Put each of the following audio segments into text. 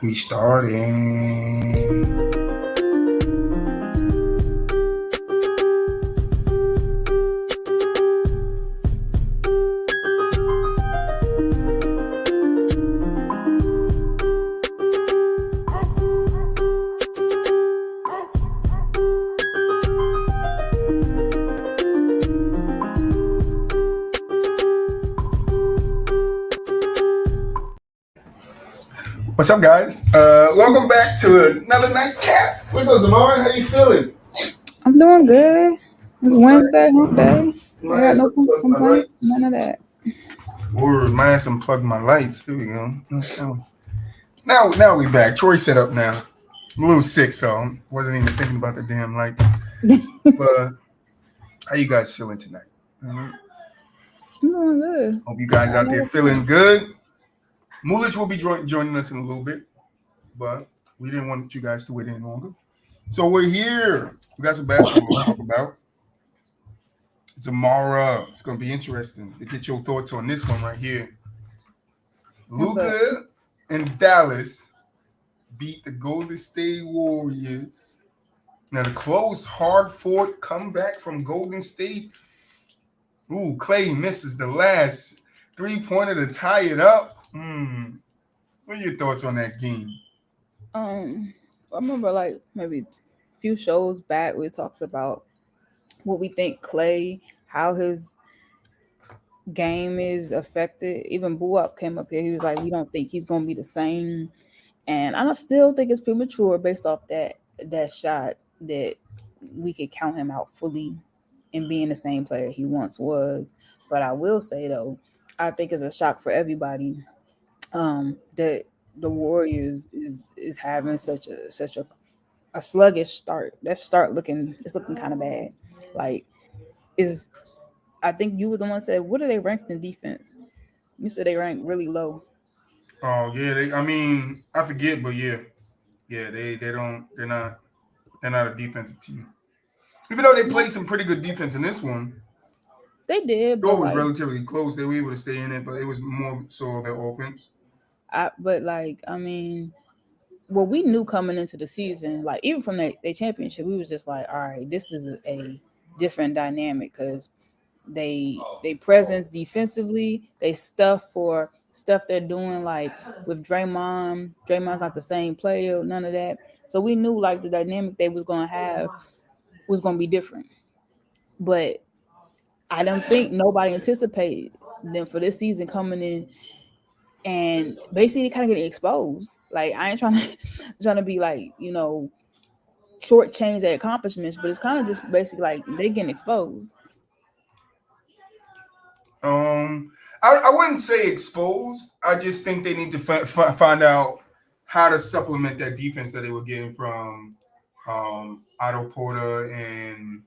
We starting. What's up, guys? Welcome back to another nightcap. What's up, Zamari? How you feeling? I'm doing good. It's All right. Wednesday, hump day. My I got ass no unplugged my complaints, lights. none of that. Or my ass unplugged my lights. There we go. Now we back. Troy set up now. I'm a little sick, so I wasn't even thinking about the damn light. But how you guys feeling tonight? I'm doing good. Hope you guys I out know there what's up. feeling good. Mulich will be joining us in a little bit, but we didn't want you guys to wait any longer. So we're here. We got some basketball to talk about. Tomorrow, it's going to be interesting to get your thoughts on this one right here. What's up? Luka and Dallas beat the Golden State Warriors. Now, the close, hard-fought comeback from Golden State. Ooh, Clay misses the last three-pointer to tie it up. What are your thoughts on that game? I remember like maybe a few shows back we talked about what we think Clay, how his game is affected. Even Boo Up came up here. He was like, we don't think he's gonna be the same. And I still think it's premature based off that shot that we could count him out fully in being the same player he once was. But I will say though, I think it's a shock for everybody that the Warriors is having such a sluggish start. That start looking kind of bad. Like is I think you were the one said, what are they ranked in defense? You said they ranked really low. Oh, yeah. I forget, but yeah. Yeah, they're not a defensive team. Even though they played some pretty good defense in this one, They did, score but was like relatively close. They were able to stay in it, but it was more so their offense. I mean, what we knew coming into the season, like even from their championship, we was just like, all right, this is a different dynamic because they presence defensively, they stuff for stuff they're doing like with Draymond. Draymond's not the same player, none of that. So we knew like the dynamic they was gonna have was gonna be different. But I don't think nobody anticipated them for this season coming in and basically kind of getting exposed. Like I ain't trying to trying to be like shortchange their accomplishments, but it's kind of just basically like they getting exposed. Um, I wouldn't say exposed. I just think they need to find out how to supplement that defense that they were getting from Otto Porter and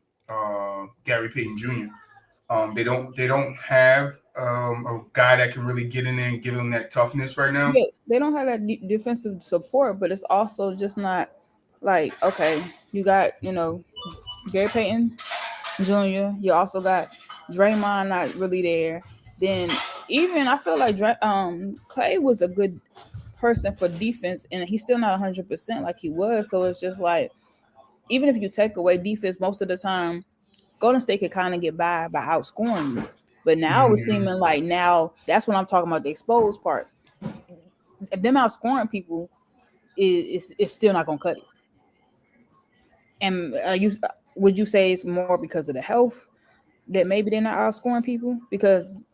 Gary Payton Jr. They don't have a guy that can really get in there and give them that toughness right now. Yeah, they don't have that defensive support, but it's also just not like okay, you got Gary Payton Jr. You also got Draymond not really there. Then even I feel like Clay was a good person for defense, and he's still not 100% like he was. So it's just like even if you take away defense, most of the time Golden State could kind of get by outscoring you. But now it's Mhm. seeming like now that's what I'm talking about the exposed part. Them outscoring people is still not gonna cut it. And would you say it's more because of the health that maybe they're not outscoring people? Because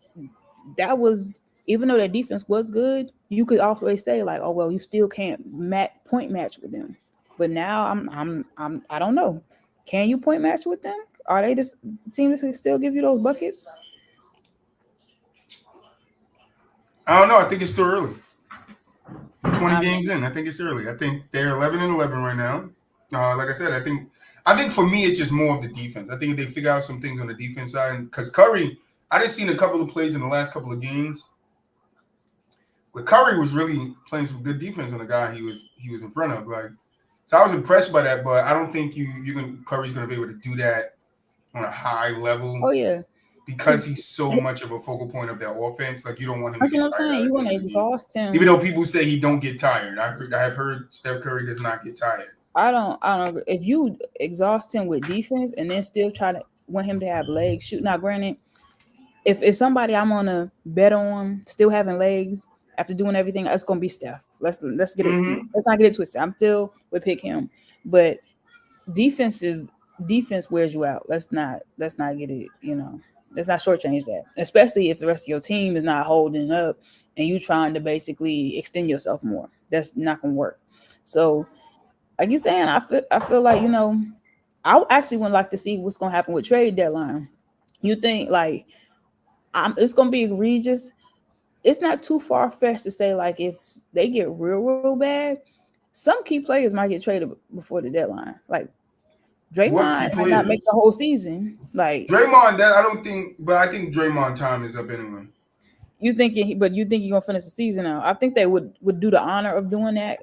that was even though their defense was good, you could always say like, oh well, you still can't point match with them. But now I don't know. Can you point match with them? Are they just team that can still give you those buckets? I don't know. I think it's still early. 20 I games mean, in. I think it's early. I think they're 11-11 right now. Like I said, I think for me it's just more of the defense. I think if they figure out some things on the defense side, because Curry, I didn't see a couple of plays in the last couple of games where Curry was really playing some good defense on the guy he was in front of. Like, so I was impressed by that, but I don't think Curry's gonna be able to do that on a high level. oh yeah, because he's so much of a focal point of their offense. Like you don't want him to That's what get I'm tired saying. at You the want end to of the game. exhaust Even him. though people say he don't get tired, I've heard Steph Curry does not get tired. I don't agree. If you exhaust him with defense and then still try to want him to have legs shoot. Now, granted, if it's somebody I'm gonna bet on still having legs after doing everything, it's gonna be Steph. Let's get it. Mm-hmm. Let's not get it twisted. I'm still would pick him, but defensive defense wears you out. Let's not get it. Let's not shortchange that. Especially if the rest of your team is not holding up and you trying to basically extend yourself more. That's not gonna work. So, like you saying, I feel like I actually would like to see what's gonna happen with trade deadline. You think like it's gonna be egregious? It's not too far fetched to say like if they get real bad, some key players might get traded before the deadline. Like What Draymond key might not make the players? whole season. Like Draymond, that I don't think, but I think Draymond time is up anyway. but you think you're gonna finish the season out? I think they would do the honor of doing that.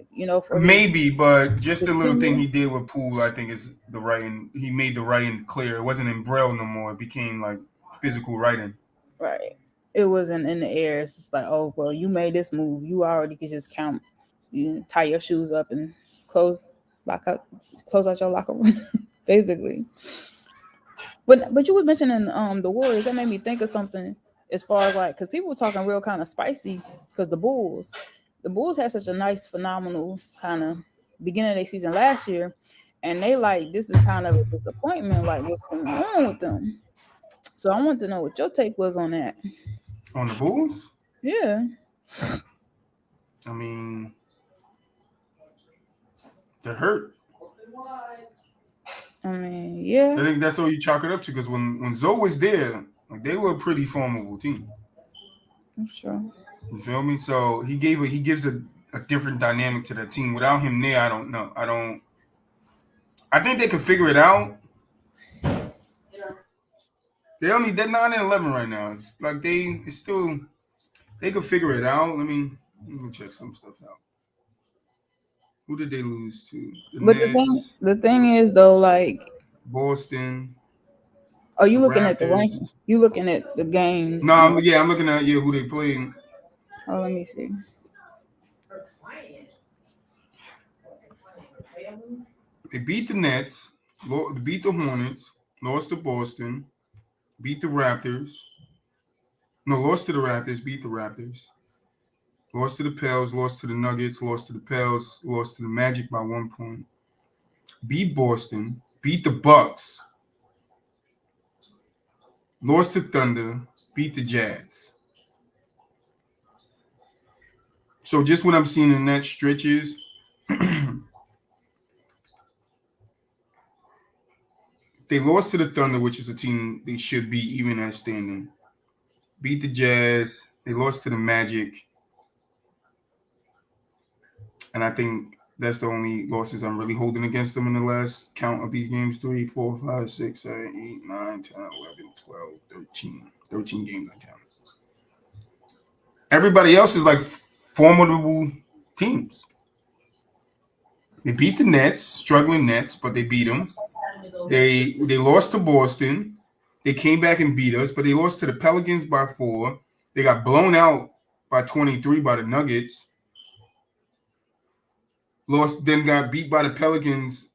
For Maybe, but just his the little thing tenure. he did with Poole, I think is the writing. He made the writing clear. It wasn't in braille no more. It became like physical writing Right. It wasn't in the air. It's just like, oh well, you made this move. You already could just count. You tie your shoes up and close lock up, close out your locker room, basically. But you were mentioning the Warriors. That made me think of something as far as like because people were talking real kind of spicy because the Bulls had such a nice, phenomenal kind of beginning of their season last year, and they like this is kind of a disappointment. Like what's going on with them? So I want to know what your take was on that. on the Bulls. Yeah. I mean, they're hurt. I mean, yeah, I think that's all you chalk it up to because when Zoe was there, like they were a pretty formidable team. that's true. You feel me? So he gives a different dynamic to the team. Without him there, I don't know. I don't. I think they could figure it out. They're 9-11 right now. It's like it's still they could figure it out. Let me check some stuff out. Who did they lose to? The But the thing, Nets, the thing is though, like, Boston, are you the looking at the ranking? Raptors. You looking at the games? No, I'm looking at who they played. Oh, let me see. They beat the Nets, beat the Hornets, lost to Boston, beat the Raptors. No, lost to the Raptors, beat the Raptors. Lost to the Pels, lost to the Nuggets, lost to the Pels, lost to the Magic by 1 point. Beat Boston, beat the Bucks, lost to Thunder, beat the Jazz. So just what I'm seeing in that stretches, they lost to the Thunder, which is a team they should be even at standing. Beat the Jazz. They lost to the Magic. And I think that's the only losses I'm really holding against them in the last count of these games 3, 4, 5, 6, 7, 8, 9, 10, 11, 12, 13. 13 games I count. Everybody else is like formidable teams. They beat the Nets, struggling Nets, but they beat them. They lost to Boston. They came back and beat us, but they lost to the Pelicans by 4. They got blown out by 23 by the Nuggets. Lost, then got beat by the Pelicans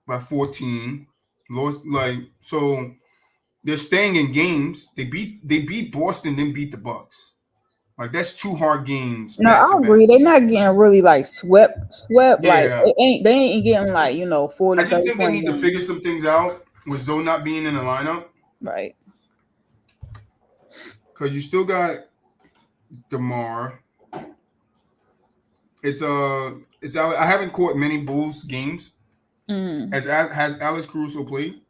by 14. Lost so they're staying in games. They beat Boston, then beat the Bucks. Like that's 2 hard games No, back to I back. agree. They're not getting really like swept. Like Yeah, they ain't getting like 40, I just 30 think they point need to games. figure some things out with Zoe not being in the lineup Right. because you still got DeMar. I haven't caught many Bulls games. Mm. Has Alex Caruso played?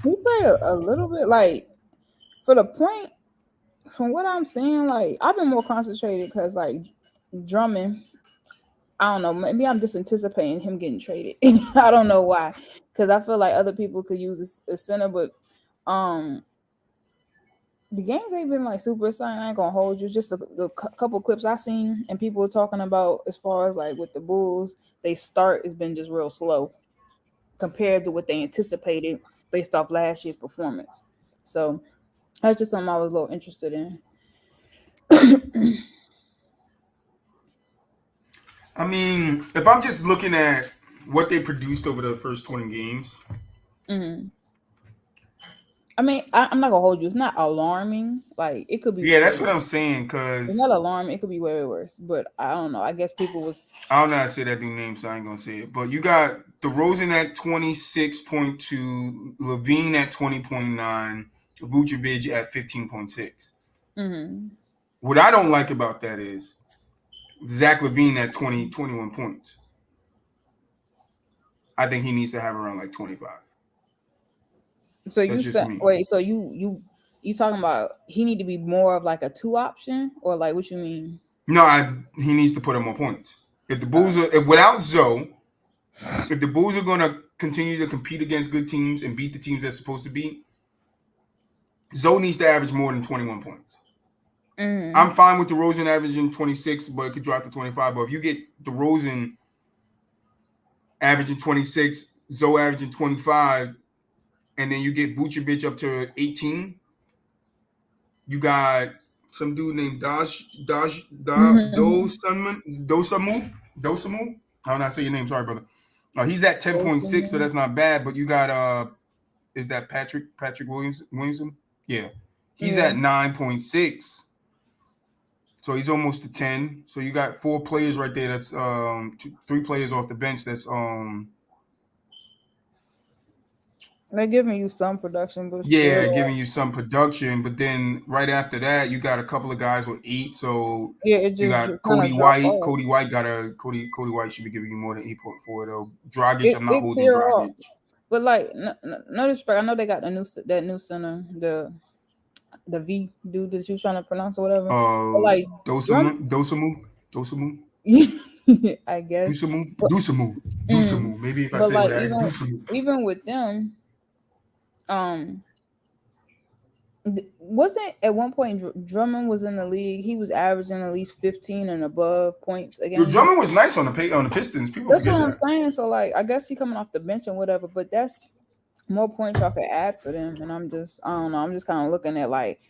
He played a little bit like for the point. From what I'm seeing, like I've been more concentrated because like Drummond. I don't know. Maybe I'm just anticipating him getting traded. I don't know why, because I feel like other people could use a center, but um, the games ain't been like super exciting. I ain't gonna hold you. Just the couple clips I seen and people were talking about as far as like with the Bulls, they start has been just real slow. compared to what they anticipated based off last year's performance. So that's just something I was a little interested in. I mean, if I'm just looking at what they produced over the first 20 games, Mm-hmm. I mean, I'm not gonna hold you. It's not alarming. Like it could be yeah, that's worse. what I'm saying. It's Because not alarming. It could be way worse. But I don't know. I guess people was. I don't know how to say that dude's name, so I ain't gonna say it. But you got DeRozan at 26.2, Levine at 20.9, Vucevic at 15.6. Mm-hmm. What I don't like about that is Zach Levine at 21 points. I think he needs to have around like 25. So That's you just said me. wait. So you talking about he need to be more of like a two option or like what you mean? No, he needs to put up more points. If the Uh, Bulls are if, without Zoe, if the Bulls are going to continue to compete against good teams and beat the teams they're supposed to beat, Zoe needs to average more than 21 points. mm, I'm fine with DeRozan averaging 26, but it could drop to 25. But if you get DeRozan averaging 26, Zoe averaging 25, and then you get Vucevic up to 18, you got some dude named Dosamu. I don't know how to say your name. Sorry, brother. He's at 10.6, so that's not bad. But you got is that Patrick Williamson? Yeah, he's yeah. at 9.6. So he's almost to 10. So you got four players right there. That's three players off the bench. That's They're giving you some production, but yeah, still, giving you some production. But then right after that, you got a couple of guys with 8. So yeah, it you just got kind Cody of drop White. off. Cody White should be giving you more than 8.4 though. Dragic, It I'm not it holding tear off. Dragic. But like no disrespect, I know they got that new center, the V dude that you trying to pronounce or whatever. But like drum, Dosamu, I guess. Dusamu, But Dusamu, mm, Dusamu. Maybe if I but say it with like that, Dusamu. even with them, um, wasn't at one point Drummond was in the league. He was averaging at least 15 and above points a Yo, game. Drummond was nice on the Pistons. People That's what forget I'm that. saying. So like, I guess he coming off the bench and whatever. But that's more points y'all could add for them. And I don't know. I'm just kind of looking at like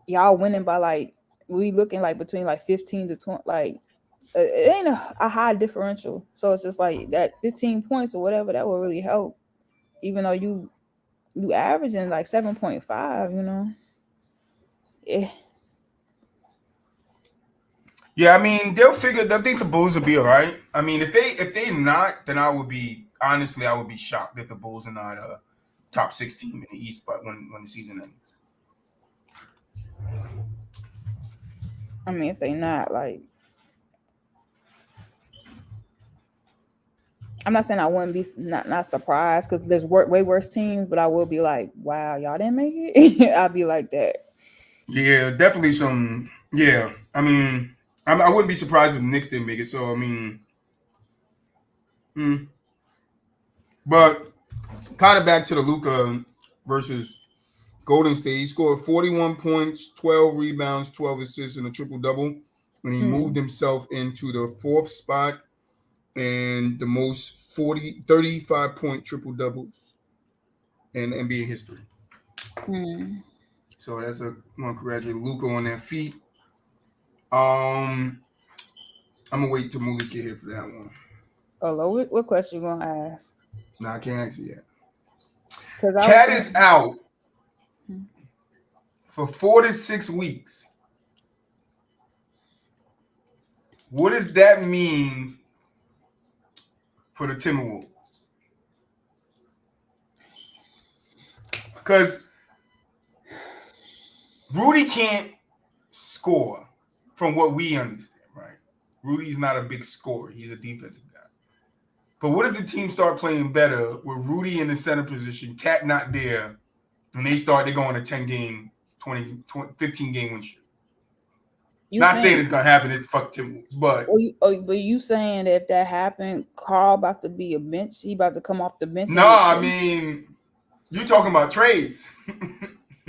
y'all winning by like we looking like between like 15 to 20. Like it ain't a high differential. So it's just like that 15 points or whatever that will really help. Even though you averaging like 7.5. Eh, Yeah, I mean they'll figure. I think the Bulls will be all right. I mean if they not, then I would be honestly I would be shocked if the Bulls are not a top 6 team in the East, but when the season ends. I mean, if they not like, I'm not saying I wouldn't be not surprised because there's way worse teams, but I will be like, wow, y'all didn't make it. I'll be like that. Yeah, definitely some. Yeah, I mean I wouldn't be surprised if the Knicks didn't make it. So I mean, hmm. But kind of back to the Luka versus Golden State. He scored 41 points, 12 rebounds, 12 assists, and a triple double. And he moved Mm, himself into the 4th spot and the most 35 point triple doubles in NBA history. mm. So that's a one congratulate Luka on that feat. Um, I'm gonna wait till Moolies get here for that one. Oh, Lord, what question you gonna ask? No, I can't answer yet. Because I was Cat is saying, out for 4 to 6 weeks. What does that mean for the Timberwolves? Because Rudy can't score from what we understand, right? Rudy's not a big scorer. He's a defensive guy. But what if the team start playing better with Rudy in the center position, Cat not there, and they go on a 10 game, 15 game win streak? you Not saying think, it's going to happen. It's fuck Timberwolves. But but you saying that if that happened, Carl about to be a bench. He about to come off the bench and get. nah, I mean, you talking about trades.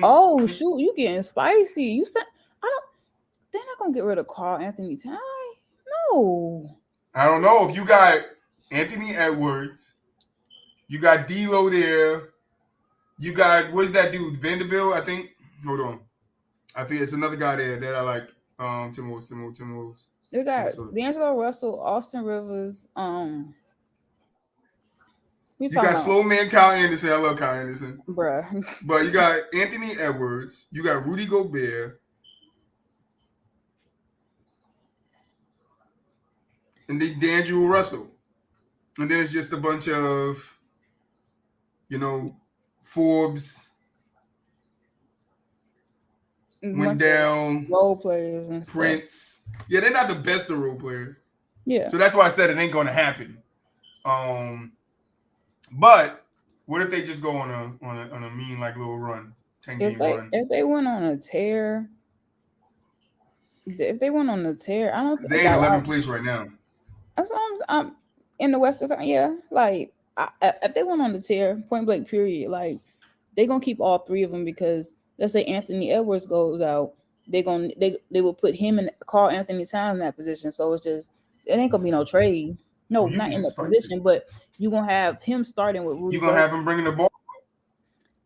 Oh shoot, you getting spicy. You said I don't. They're not gonna get rid of Carl Anthony Towns. No. I don't know if you got Anthony Edwards, You got D'Lo there. You got what's that dude? Vanderbilt, I think. Hold on. I think it's another guy there that I like. Timberwolves. They got Minnesota. D'Angelo Russell, Austin Rivers. We You talking got about, slow man Kyle Anderson. I love Kyle Anderson. bruh. But you got Anthony Edwards. You got Rudy Gobert. And then D'Angelo Russell. And then it's just a bunch of, Forbes, A bunch of Wendell, role players and stuff. Prince. Yeah, they're not the best of role players. Yeah. So that's why I said it ain't going to happen. But what if they just go on a mean like little run, 10-game run? If they went on a tear, I don't They think ain't 11th place right now. That's what I'm in the Western. Yeah, like if they went on the tear, point blank, period. Like they gonna keep all three of them because let's say Anthony Edwards goes out, they will put him and Carl Anthony Towns in that position. So it's just it ain't gonna be no trade. No, You not in being that spicy. position, but you gonna have him starting with Rudy. You gonna have him bringing the ball.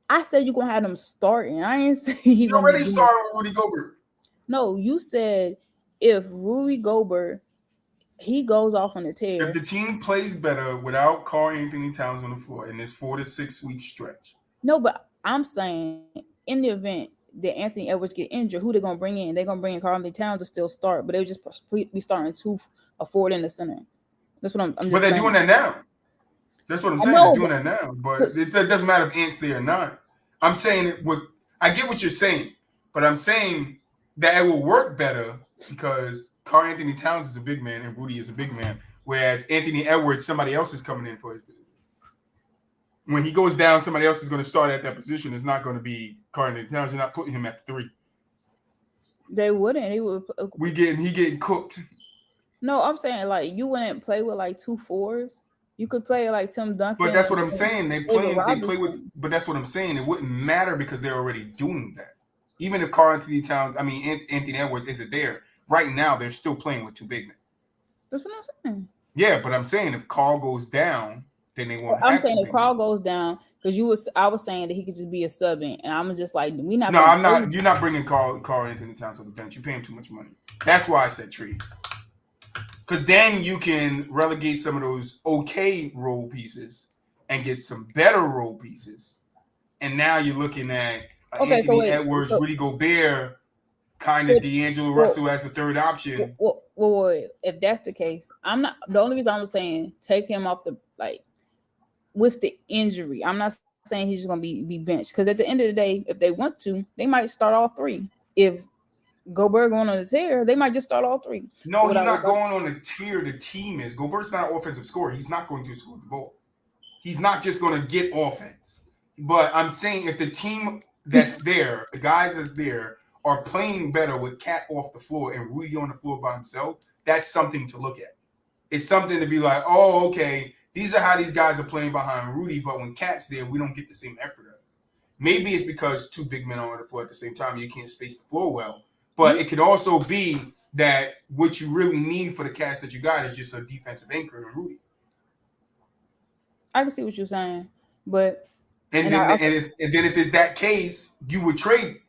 I said you gonna have him starting. I ain't say he's You gonna already be started with Rudy Gobert. No, you said if Rudy Gobert he goes off on a tear. If the team plays better without Carl Anthony Towns on the floor in this 4 to 6 week stretch. No, but I'm saying in the event that Anthony Edwards get injured, who they gonna bring in? They're gonna bring in Carl Anthony Towns to still start, but they would just be starting a forward in the center. That's what I'm just But they're saying. doing that now. That's what I'm saying. They're doing that now. But it doesn't matter if Ant's there or not. I'm saying I get what you're saying, but I'm saying that it will work better because Carl Anthony Towns is a big man and Rudy is a big man, whereas Anthony Edwards, somebody else is coming in for his position. When he goes down, somebody else is going to start at that position. It's not going to be Carl Anthony Towns. You're not putting him at the 3. They wouldn't. He would. He getting cooked. No, I'm saying like you wouldn't play with like 2 4s. You could play like Tim Duncan. But that's what I'm saying. They play with. But that's what I'm saying. It wouldn't matter because they're already doing that. Even if Carl Anthony Towns, Anthony Edwards isn't there right now, they're still playing with 2 big men. That's what I'm saying. Yeah, but I'm saying if Carl goes down, then they won't. I'm saying if Carl goes down because I was saying that he could just be a sub in, and I'm just like we not. No, I'm not. You're not bringing Carl Anthony Towns to the bench. You pay him too much money. That's why I said trade. Because then you can relegate some of those okay role pieces and get some better role pieces. And now you're looking at Anthony Edwards, Rudy Gobert, kind of D'Angelo Russell as the third option. Well, if that's the case, I'm not. The only reason I'm saying take him off with the injury. I'm not saying he's just going to be benched because at the end of the day, if they want to, they might start all 3. If Gobert going on a tear, they might just start all 3. No, he's not going on a tear. The team is. Gobert's not an offensive scorer. He's not going to score the ball. He's not just going to get offense. But I'm saying if the team that's there, the guys that's there, are playing better with Cat off the floor and Rudy on the floor by himself, that's something to look at. It's something to be like, oh, okay, these are how these guys are playing behind Rudy, but when Cat's there, we don't get the same effort out of it. Maybe it's because 2 big men are on the floor at the same time and you can't space the floor well. But it could also be that what you really need for the cast that you got is just a defensive anchor in Rudy. I can see what you're saying, but then if it's that case, you would trade.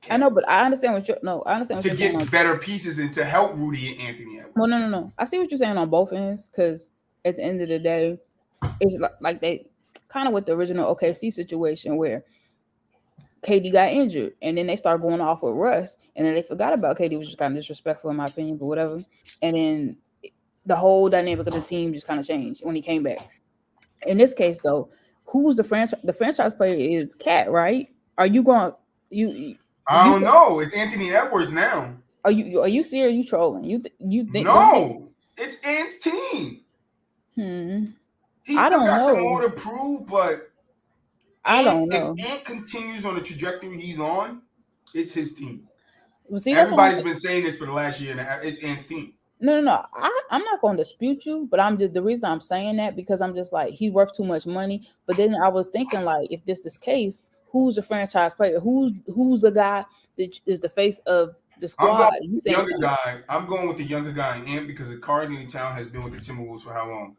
I know, but I understand what you're. No, I understand what you're saying. To get better pieces and to help Rudy and Anthony Edwards. Well, no. I see what you're saying on both ends because at the end of the day, it's like they kind of with the original OKC situation where KD got injured and then they started going off with Russ and then they forgot about KD, which was kind of disrespectful in my opinion, but whatever. And then the whole dynamic of the team just kind of changed when he came back. In this case, though, who's the franchise? The franchise player is Cat, right? Are you going? I don't know. It's Anthony Edwards now. Are you serious? Are you trolling? You think? No, it's Ant's team. He still got some more to prove, but I don't know. If Ant continues on the trajectory he's on, it's his team. Well, see, everybody's been saying this for the last year and a half. It's Ant's team. No. I'm not going to dispute you, but the reason I'm saying that because I'm just like he's worth too much money. But then I was thinking like, if this is the case, who's the franchise player? Who's the guy that is the face of the squad? I'm going with the younger guy, Ant, because Carl Anthony Towns has been with the Timberwolves for how long?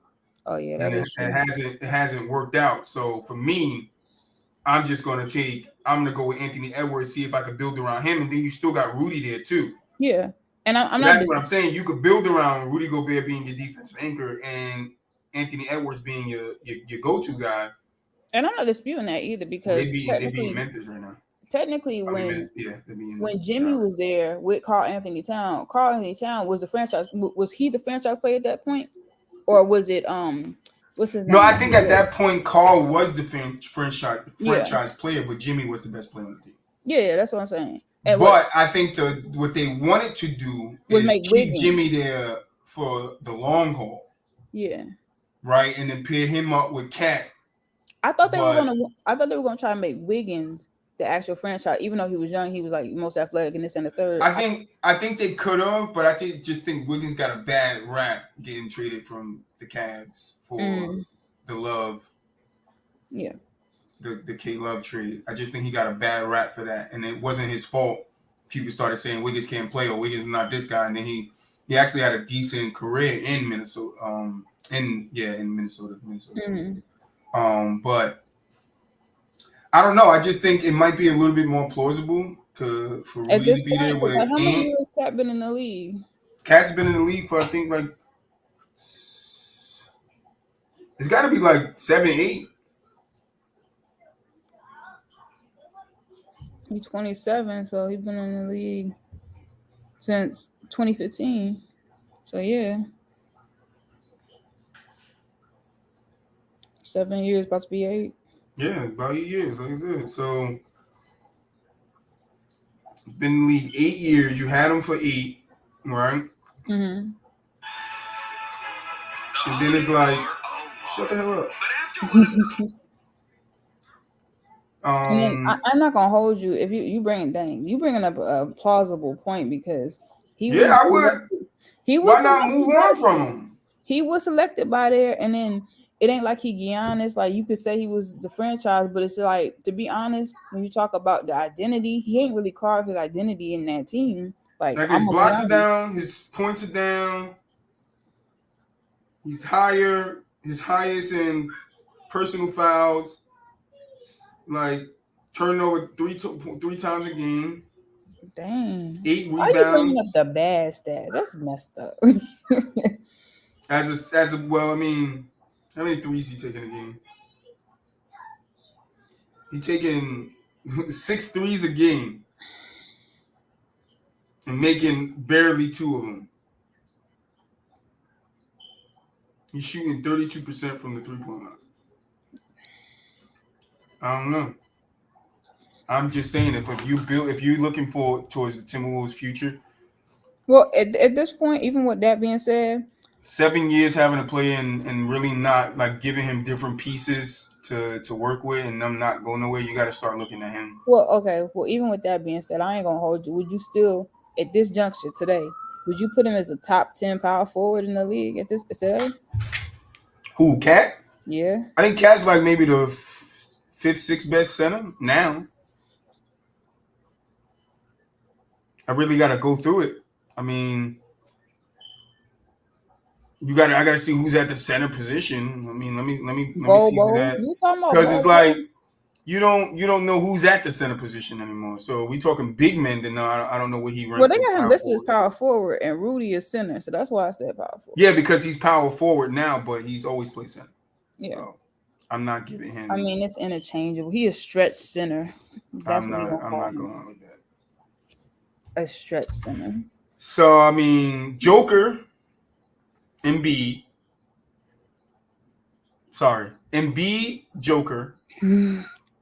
Oh yeah, and that is true. it hasn't worked out. So for me, I'm gonna go with Anthony Edwards, see if I could build around him, and then you still got Rudy there too. Yeah, and I'm So not that's what I'm saying. You could build around Rudy Gobert being your defensive anchor and Anthony Edwards being your go-to guy. and I'm not disputing that either Well, because they beat Memphis right now. technically I mean, yeah, they're being when Jimmy Charlotte. was there with Carl Anthony Town was the franchise. Was he the franchise player at that point, or was it what's his No, name? I think at that point Carl was the Yeah, franchise player, but Jimmy was the best player on the team. yeah, that's what I'm saying. And what But I think what they wanted to do was is make keep Wiggins? Jimmy there for the long haul, Yeah, right, and then pair him up with Cat. I thought they were But gonna. I thought they were gonna try to make Wiggins the actual franchise, even though he was young. He was like most athletic in this and the third. I think they could have, but just think Wiggins got a bad rap getting traded from the Cavs for the Love, Yeah, the K Love trade. I just think he got a bad rap for that, and it wasn't his fault. People started saying Wiggins can't play or Wiggins is not this guy, and then he actually had a decent career in Minnesota. In Minnesota. But I don't know. I just think it might be a little bit more plausible for at Rudy this to be there point, because with like how many Ant. years Cat been in the league? Cat's been in the league for I think like it's got to be like 7, 8. He's 27, so he's been in the league since 2015. So yeah, 7 years, about to be 8. Yeah, about 8 years, like I said. So been in the league 8 years. You had him for 8, right? Mm-hmm. And then it's like, shut the hell up. And then Um, I'm not gonna hold you if you bringing up a plausible point because he yeah, was I would. selected, he was Why not move selected by on from him? he was selected by there, and then it ain't like he Giannis. Like you could say he was the franchise, but it's like to be honest, when you talk about the identity, he ain't really carved his identity in that team. Like Like his I'm a blocks are Giannis. down, his points are down. He's higher, his highest in personal fouls, like turning over three times a game, Dang, 8 why are you bringing up rebounds. the bad stats? That's messed up. Well, I mean, how many threes he taking a game? He taking 6 threes a game and making barely 2 of them. He's shooting 32% from the 3-point line. I don't know. I'm just saying if you're looking towards the Timberwolves' future, Well, at this point, even with that being said, 7 years having to play and really not like giving him different pieces to work with and them not going nowhere, you got to start looking at him. well, okay, well, even with that being said, I ain't gonna hold you. Would you still, at this juncture today, would you put him as a top 10 power forward in the league at this today? Who, Cat? Yeah. I think Cat's like maybe the fifth, sixth best center now. I really got to go through it. I mean, I got to see who's at the center position. I mean, let me see who Bobo. that, You talking about because it's Bobo? like you don't know who's at the center position anymore. So we talking big men. Then I don't know where he Well, ranks they in got him power listed as forward. power forward, and Rudy is center, so that's why I said power forward. Yeah, because he's power forward now, but he's always played center. Yeah. So I'm not giving him. I mean, it's interchangeable. He is stretch center. That's what we gonna I'm call not him. going with that. A stretch center. So I mean, Joker, Embiid. Sorry, Embiid, Joker.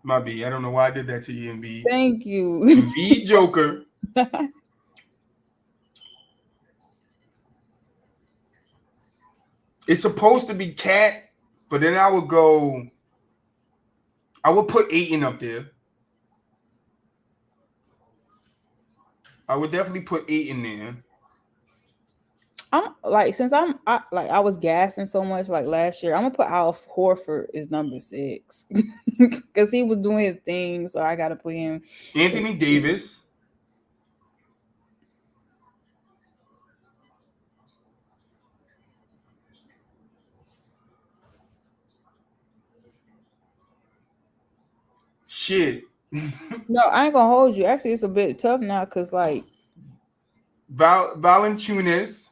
My B. I don't know why I did that to you, Embiid. Thank you. Embiid, Joker. It's supposed to be Cat, but then I would put Ayton up there. I would definitely put Ayton there. I'm like, I was gassing so much like last year. I'm gonna put Al Horford as number 6 because he was doing his thing, so I gotta put him. Anthony Davis. shit. No, I ain't gonna hold you. Actually, it's a bit tough now because like Valanciunas,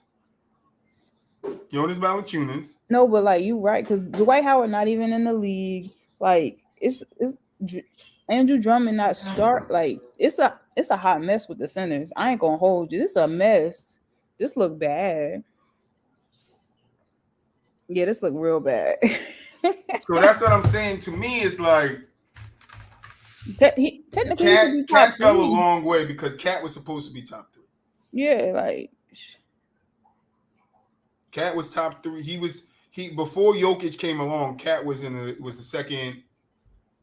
Jonas Valanciunas. no, but like you right because Dwight Howard not even in the league. Like it's Andrew Drummond not start. Like it's a hot mess with the centers. I ain't gonna hold you. This is a mess. This look bad. Yeah, this look real bad. So that's what I'm saying. To me, it's like Technically he could be Cat top fell a three. long way because Cat was supposed to be top 3. Yeah, like Cat was top 3. He before Jokic came along. Cat was the second.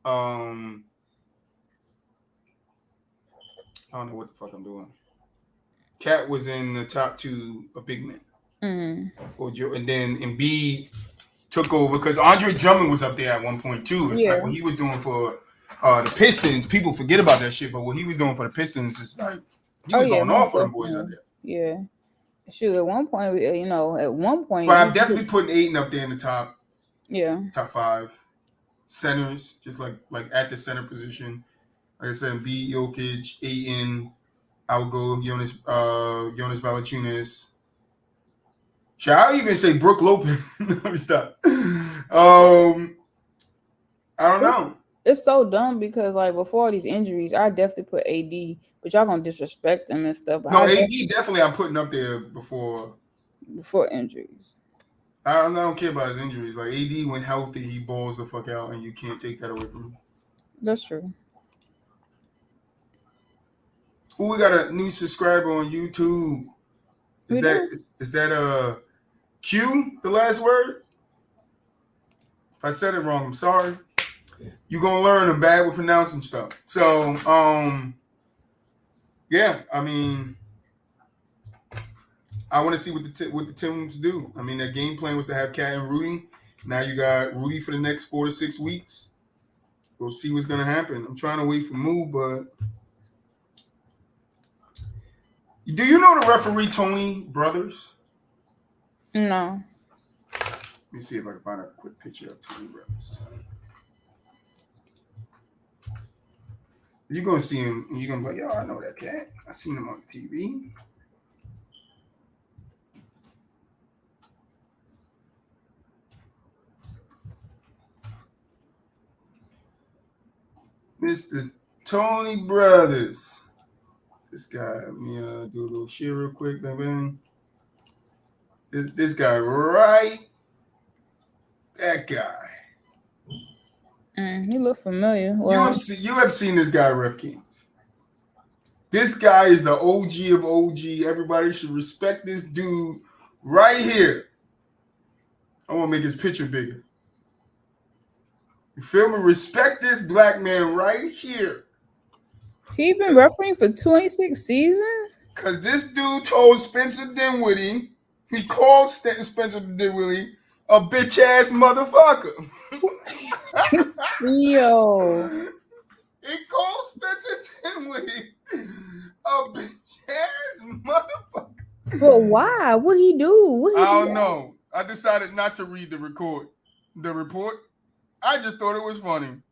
I don't know what the fuck I'm doing. Cat was in the top 2 of big men. And then Embiid took over because Andre Drummond was up there at one point too. It's like what he was doing for the Pistons. People forget about that shit, but what he was doing for the Pistons is like he was going off for them boys out there. Yeah, shoot. At one point, But I'm definitely putting Ayton up there in the top. Yeah, top 5 centers, just like at the center position. Like I said, Embiid, Jokic, Ayton. I'll go Jonas Valanciunas. Shall I even say Brook Lopez? Let me stop. I don't know. It's so dumb because like before all these injuries, I definitely put AD, but y'all gonna disrespect him and stuff. No, AD definitely I'm putting up there before injuries. I don't care about his injuries. Like AD, when healthy, he balls the fuck out, and you can't take that away from him. That's true. Oh, we got a new subscriber on YouTube. Is that Q, the last word? If I said it wrong, I'm sorry. You're gonna learn I'm bad with pronouncing stuff. So, yeah, I mean, I want to see what the Timbs do. I mean, their game plan was to have Cat and Rudy. Now you got Rudy for the next 4 to 6 weeks. We'll see what's gonna happen. I'm trying to wait for Moo, but do you know the referee Tony Brothers? No. Let me see if I can find a quick picture of Tony Brothers. You're gonna see him, and you're gonna be like, yo, I know that cat. I seen him on TV. Mr. Tony Brothers. This guy, let me do a little share real quick, man. This guy, right? That guy. He look familiar. Well, You have seen this guy, Ref Kings. This guy is the OG of OG. Everybody should respect this dude right here. I want to make his picture bigger. You feel me? Respect this black man right here. He been refereeing for 26 seasons? Because this dude told Spencer Dinwiddie, he called Spencer Dinwiddie a bitch-ass motherfucker. Yo. He called Spencer Dinwiddie a bitch-ass motherfucker. But why? What he do? I don't know. I decided not to read the report. I just thought it was funny.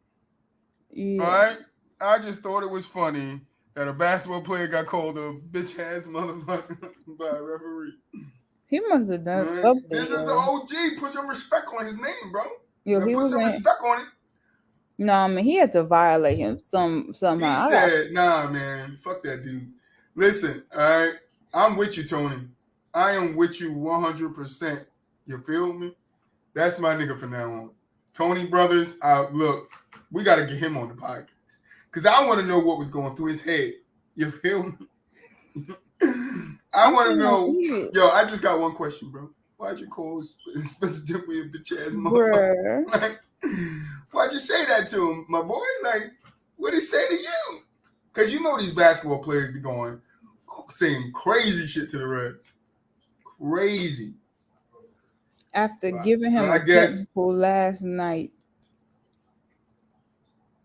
Yeah. All right? I just thought it was funny that a basketball player got called a bitch-ass motherfucker by a referee. He must have done something. This is the OG. Put some respect on his name, bro. Yo, put some respect on it. No, I mean, he had to violate him somehow. He said, nah, man, fuck that dude. Listen, all right? I'm with you, Tony. I am with you 100%. You feel me? That's my nigga from now on. Tony Brothers, look, we got to get him on the podcast. Because I want to know what was going through his head. You feel me? I want to know. Yo, I just got one question, bro. Why'd you call Spencer Dinwiddie a bitch-ass motherfucker? Like, why'd you say that to him, my boy? Like, what'd he say to you? Because you know these basketball players be saying crazy shit to the refs. Crazy. After giving him a technical last night.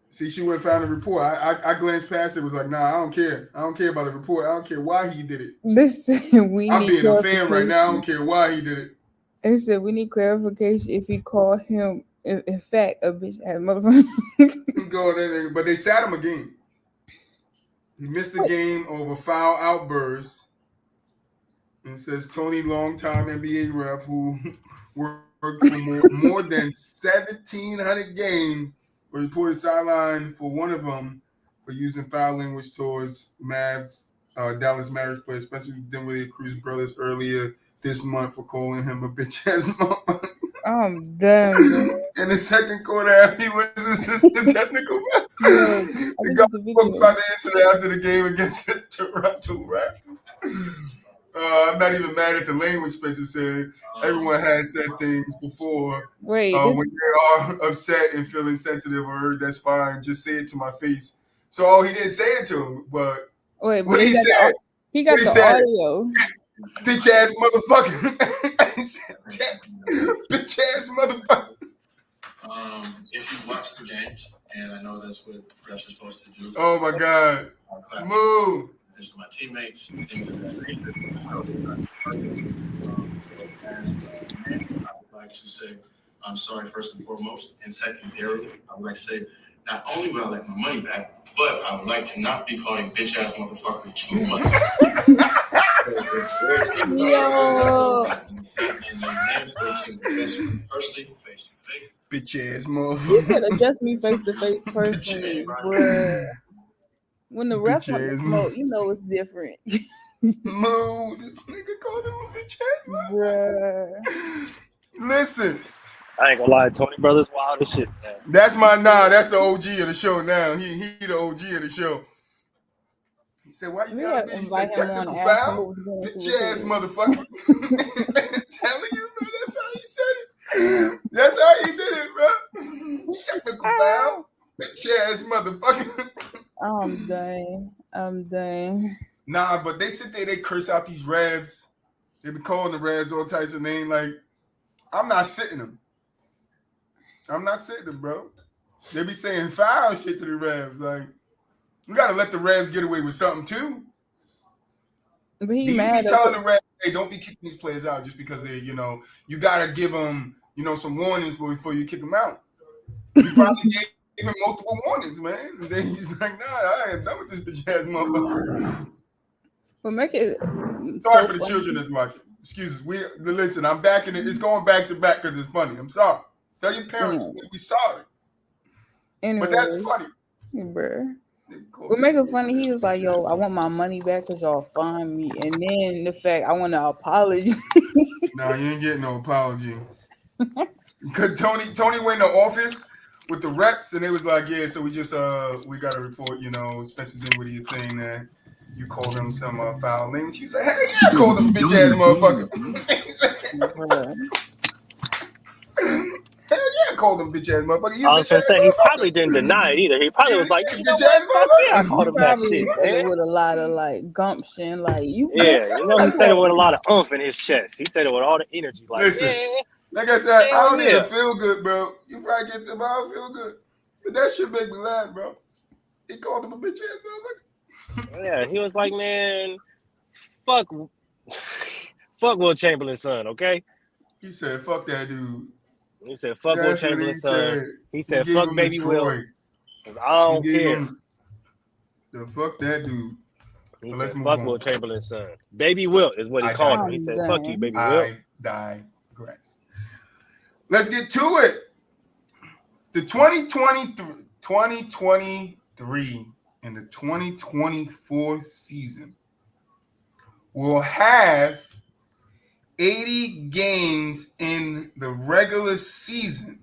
See, she went and found the report. I glanced past it. Was like, nah, I don't care. I don't care about the report. I don't care why he did it. Listen, I'm being a fan right now. I don't care why he did it. They said we need clarification if he called him, in fact, a bitch ass motherfucker. But they sat him a game. He missed the game over foul outbursts. And it says Tony, longtime NBA ref who worked for more than 1,700 games, was reported sidelined for one of them for using foul language towards Dallas Mavericks player Spencer Dinwiddie Cruz brothers earlier this month for calling him a bitch ass motherfucker. I'm done, bro. In the second quarter, he was assistant technical. Yo, The guy spoke about the incident after the game against the Toronto Raptors. I'm not even mad at the language Spencer said. Everyone has said things before. Wait, when they are upset and feeling sensitive or hurt, that's fine. Just say it to my face. So he didn't say it to him, but what he said, he got the audio. Bitch ass motherfucker. He said, bitch ass motherfucker. If you watch the games, and I know that's what refs are supposed to do. Oh my God. Move. This is my teammates, things of that nature. I would like to say I'm sorry first and foremost, and secondarily, I would like to say not only would I like my money back, but I would like to not be called a bitch ass motherfucker too much. Personally, face to face. Bitch ass motherfucker. You said address me face to face personally, bruh. When the ref want to smoke, you know it's different. Move. This nigga called him a bitch ass motherfucker. Bruh. Listen. I ain't gonna lie, Tony Brothers wild as shit, man. That's the OG of the show now. He the OG of the show. He said, why you gotta be? He said, technical foul? Bitch ass motherfucker. Telling you, man, that's how he said it. That's how he did it, bro. Technical foul? Bitch ass motherfucker. I'm done. Nah, but they sit there, they curse out these revs. They be calling the revs all types of names. Like, I'm not sitting them. Bro. They be saying foul shit to the revs. Like, we gotta let the revs get away with something too. But he be mad telling the revs, hey, don't be kicking these players out just because they, you gotta give them, some warnings before you kick them out. You probably gave him multiple warnings, man. And then he's like, nah, I ain't done with this bitch ass motherfucker. Well, make it. Sorry for the children that's watching. Excuse us. Listen, I'm back in it. It's going back to back because it's funny. I'm sorry. Tell your parents we sorry. Anyway, but that's funny. Bruh. What make it funny, he was like, yo, I want my money back because y'all fined me. And then the fact I want to apology. No, you ain't getting no apology. Because Tony went to office with the reps and they was like, yeah, so we just we got a report, Spencer Dinwiddie is saying that you called him some foul language. He said, hell yeah, I called him bitch ass motherfucker. Hell yeah, I called him bitch ass motherfucker. I was gonna say he probably didn't deny it either. He probably was like, you know what? Yeah, I called him that shit, man. With a lot of like gumption, like you. Yeah, he said it with a lot of oomph in his chest. He said it with all the energy. Like, listen, like I said, I don't even feel good, bro. You probably get to, but I don't feel good. But that shit make me laugh, bro. He called him a bitch ass motherfucker. Yeah, he was like, man, fuck Will Chamberlain's son, okay? He said, fuck that dude. He said, fuck Will Chamberlain's son. He said, fuck baby Will. I don't care. Fuck that dude. He said, fuck Will Chamberlain's son. Baby Will is what he called him. He said, fuck you, baby Will. I digress. Let's get to it. The 2023 and the 2024 season will have 80 games in the regular season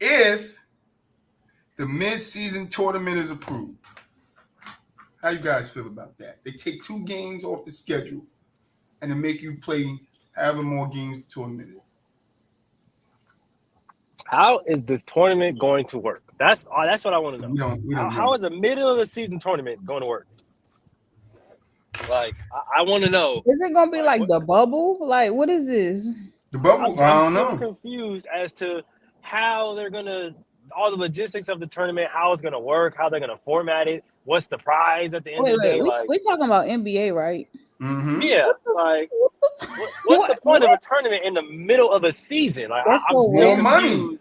if the mid-season tournament is approved. How you guys feel about that? They take 2 games off the schedule and then make you play having more games to tournament. How is this tournament going to work? That's what I want to know. How is a middle of the season tournament going to work? Like, I want to know. Is it going to be like the bubble? Like, what is this? The bubble? I don't know. I'm confused as to how they're going to, all the logistics of the tournament, how it's going to work, how they're going to format it, what's the prize at the end of the day. We're talking about NBA, right? Mm-hmm. Yeah, what's the point of a tournament in the middle of a season? Like, more money.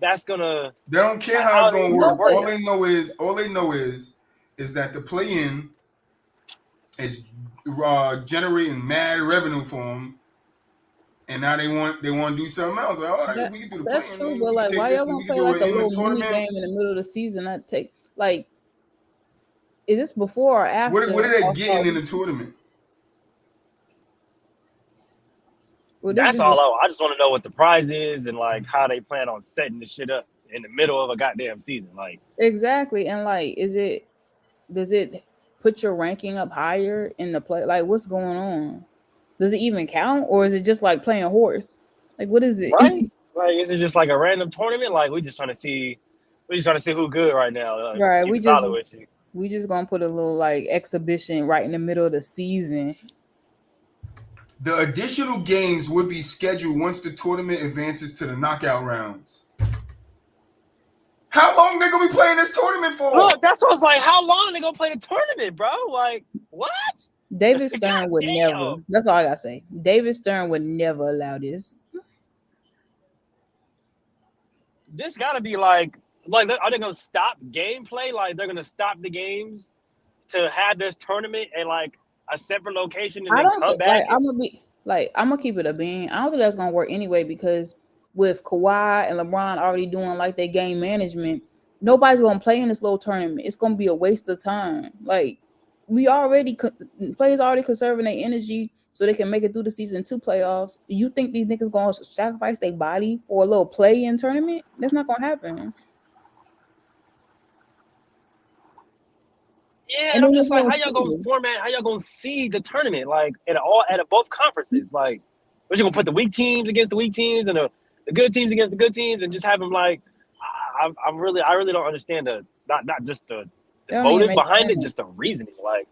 that's gonna. They don't care how it's gonna work. All they know is that the play-in is generating mad revenue for them, and now they want to do something else. Like, all right, we can do the play-in. That's true, but like, why y'all gonna play like a little mini game in the middle of the season? That take like, is this before or after? What are they getting in the tournament? That's all I just want to know what the prize is and like how they plan on setting the shit up in the middle of a goddamn season. Like exactly, and like, does it put your ranking up higher in the play? Like, what's going on? Does it even count, or is it just like playing horse? Like, what is it? Right? Like, is it just like a random tournament? Like, we just trying to see who good right now. Like, right? We just gonna put a little like exhibition right in the middle of the season. The additional games would be scheduled once the tournament advances to the knockout rounds. How long they gonna be playing this tournament for? Look, that's what I was like. How long they gonna play the tournament, bro? Like, what? David Stern would never. That's all I gotta say. David Stern would never allow this. This gotta be like, are they gonna stop gameplay? Like, they're gonna stop the games to have this tournament and like a separate location and then come back? I'm gonna keep it a bean. I don't think that's gonna work anyway, because with Kawhi and LeBron already doing like their game management, nobody's gonna play in this little tournament. It's gonna be a waste of time. Like, players already conserving their energy so they can make it through the season 2 playoffs. You think these niggas gonna sacrifice their body for a little play-in tournament? That's not gonna happen. Yeah, and I'm just like, how y'all gonna see the tournament like at both conferences? Like, what, you gonna put the weak teams against the weak teams and the good teams against the good teams and just have them like? I really don't understand not just the motive behind it, just the reasoning. Like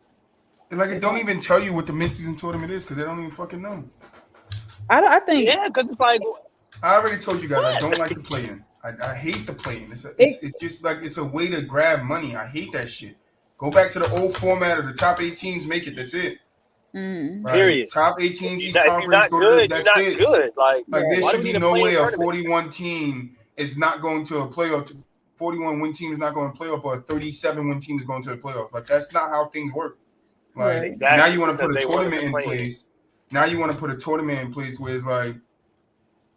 it don't even tell you what the mid-season tournament is because they don't even fucking know. I think because it's like, I already told you guys I don't like the play-in. I hate the play-in. It's just like it's a way to grab money. I hate that shit. Go back to the old format of the top 8 teams make it. That's it. Right? Period. Top 8 teams each conference go to that's it. Good. Like there should be no way a 41 team is not going to a playoff. 41 win team is not going to playoff, but a 37 win team is going to the playoffs. Like, that's not how things work. Like, exactly. Now you want to put a tournament in place. Now you want to put a tournament in place where it's like,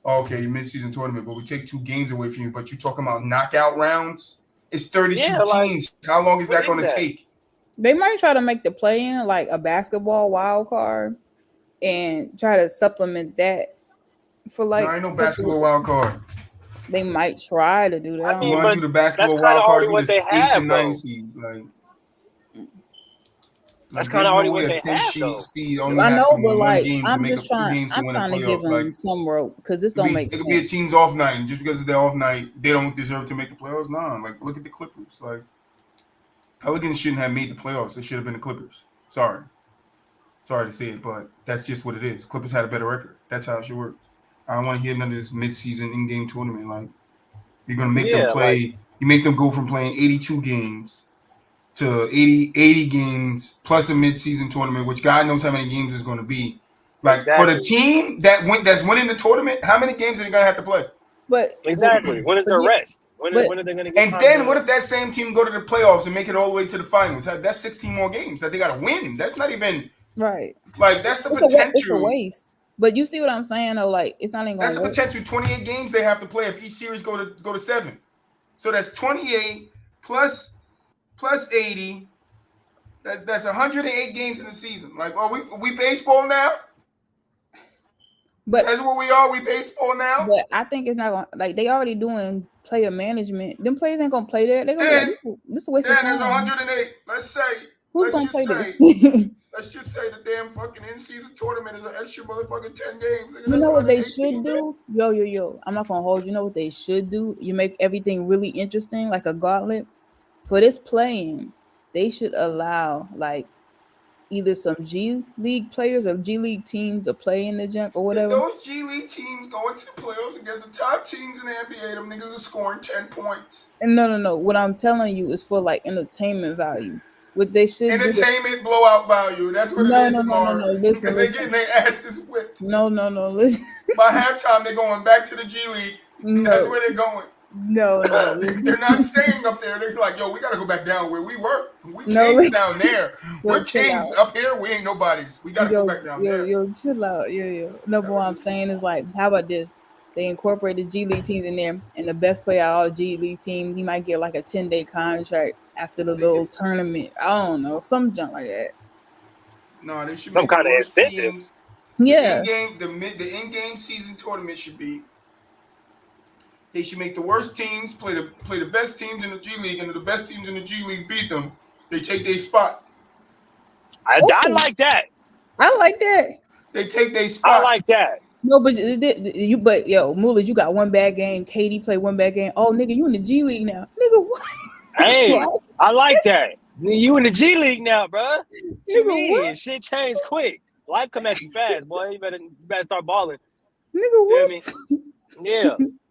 okay, mid-season tournament, but we take 2 games away from you. But you're talking about knockout rounds. It's 32 teams. How long is that going to take? They might try to make the play-in like a basketball wild card and try to supplement that for like. No, ain't no basketball wild card. They might try to do that. I mean, you want to do the basketball wild card, do the 8th and 9th seed. That's kind of already what they have, though. I know, but like, I'm trying to give them some rope because this don't make sense. It could be a team's off night, and just because it's their off night, they don't deserve to make the playoffs. Nah, like, look at the Clippers. Like, Pelicans shouldn't have made the playoffs. It should have been the Clippers. Sorry to say it, but that's just what it is. Clippers had a better record. That's how it should work. I don't want to hear none of this mid-season in-game tournament. Like, you're gonna make them play. You make them go from playing 82 games to 80 games plus a mid-season tournament, which God knows how many games it's going to be. Like, for the team that's winning the tournament, how many games are they going to have to play? But exactly, when is their rest? When are they going to get? And then what if that same team go to the playoffs and make it all the way to the finals? That's 16 more games that they got to win. That's not even right. Like, that's the potential. It's a waste. But you see what I'm saying, though? Like, it's not even going to work. That's the potential. 28 games they have to play if each series go to 7. So that's 28 plus 80. That's 108 games in the season. Like, are we baseball now? But that's what we are. We baseball now. But I think it's not going to, like, they already doing player management. Them players ain't going to play there. They're going to be like, this is a waste of time. There's 108. Let's say. Who's going to play this? Let's just say the damn fucking in-season tournament is an extra motherfucking 10 games. You know what they should do? Yo. I'm not going to hold you. You know what they should do? You make everything really interesting, like a gauntlet. For this playing, they should allow, like, either some G League players or G League teams to play in the junk or whatever. If those G League teams go into the playoffs against the top teams in the NBA, them niggas are scoring 10 points. And no. What I'm telling you is for, like, entertainment value. What they should entertainment blowout value. That's what it is. No. Listen, they're getting their asses whipped. No. Listen. By halftime, they're going back to the G League. No. That's where they're going. No. They're not staying up there. They're like, yo, we got to go back down where we were. We No, kings down there. yo, We're chill kings out. up here. We ain't nobodies. We got to go back down there. Chill out. No, but what I'm saying is like, how about this? They incorporate the G League teams in there, and the best player out of all the G League teams, he might get like a 10-day contract after the little tournament. I don't know, some junk like that. No, they should Some make the kind of worst incentive. teams. Yeah. The in-game season tournament should be. They should make the worst teams play the best teams in the G League, and if the best teams in the G League beat them, they take their spot. I like that. I like that. They take their spot. I like that. No, but Moolah, you got one bad game. Katie played one bad game. Oh, nigga, you in the G League now, nigga. What? Hey, What? I like that. You in the G League now, bro? Nigga, what? Shit changed quick. Life come at you fast, boy. You better start balling. Nigga, what?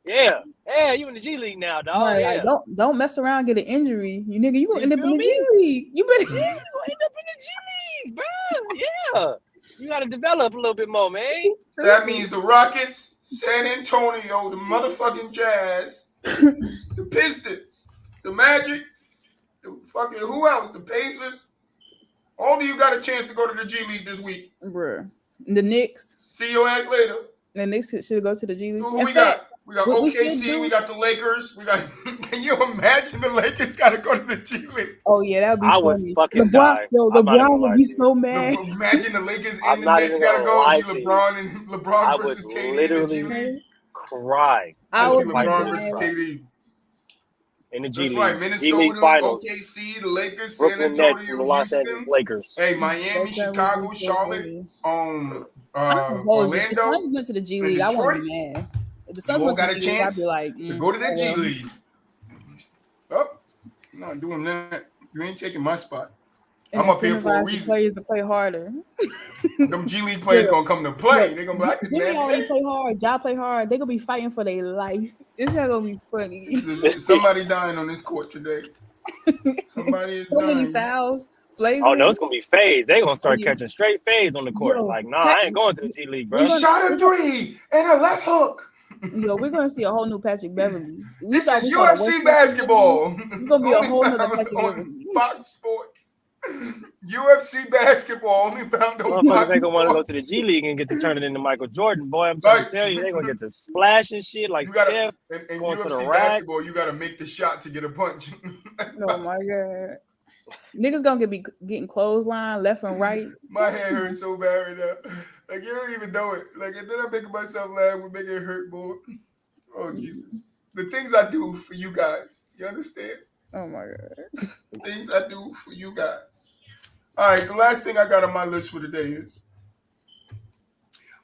Yeah. You in the G League now, dog. Right, yeah. like, don't mess around and get an injury. You nigga, you gonna end up in feel the G League. You better You end up in the G League, bro. Yeah. You got to develop a little bit more, man. That means the Rockets, San Antonio, the motherfucking Jazz, the Pistons, the Magic, the fucking who else? The Pacers. All of you got a chance to go to the G League this week. Bruh. The Knicks. See your ass later. The Knicks should go to the G League. Who we got? We got OKC. We got the Lakers. We got. Can you imagine the Lakers got to go to the G League? Oh yeah, that would be I funny. would fucking die. LeBron would be so mad. Imagine the Lakers and the Knicks got to go. Be LeBron versus KD in the G League. Cry. I would be LeBron versus KD. In the G League. That's right. Minnesota, G League Finals. OKC, the Lakers, Brooklyn San Nets, and Antonio, the Los Houston. Angeles Lakers. Hey, Miami, Chicago, Charlotte, Orlando. If the Suns went to the G League, I wouldn't be mad. If the Suns went to the G League, I'd be like, to go to the G League. Oh, I'm not doing that. You ain't taking my spot. And I'm up here for a reason. Players to play harder. Them G League players gonna come to play. They're gonna be like, they already play hard. Y'all play hard. They gonna be fighting for their life. It's not gonna be funny. Somebody dying on this court today. Somebody is dying. Many fouls. Flavor. Oh no, it's gonna be fades. They gonna start catching straight fades on the court. Like, nah, I ain't going to the G League, bro. We shot a 3 and a left hook. We're gonna see a whole new Patrick Beverly. This is UFC basketball. It's gonna be a whole new Patrick Beverly. Fox Sports. UFC basketball only found on Motherfuckers ain't gonna want to go to the G League and get to turn it into Michael Jordan, boy. I'm trying to tell you, they gonna get to splash and shit like Steph. In UFC basketball, you gotta make the shot to get a punch. Oh my god. Niggas gonna be getting clothesline left and right. My head hurts so bad right now. Like, you don't even know it. Like, and then I'm making myself laugh. We're making it hurt more. Oh, Jesus. The things I do for you guys. You understand? Oh, my God. The things I do for you guys. All right, the last thing I got on my list for today is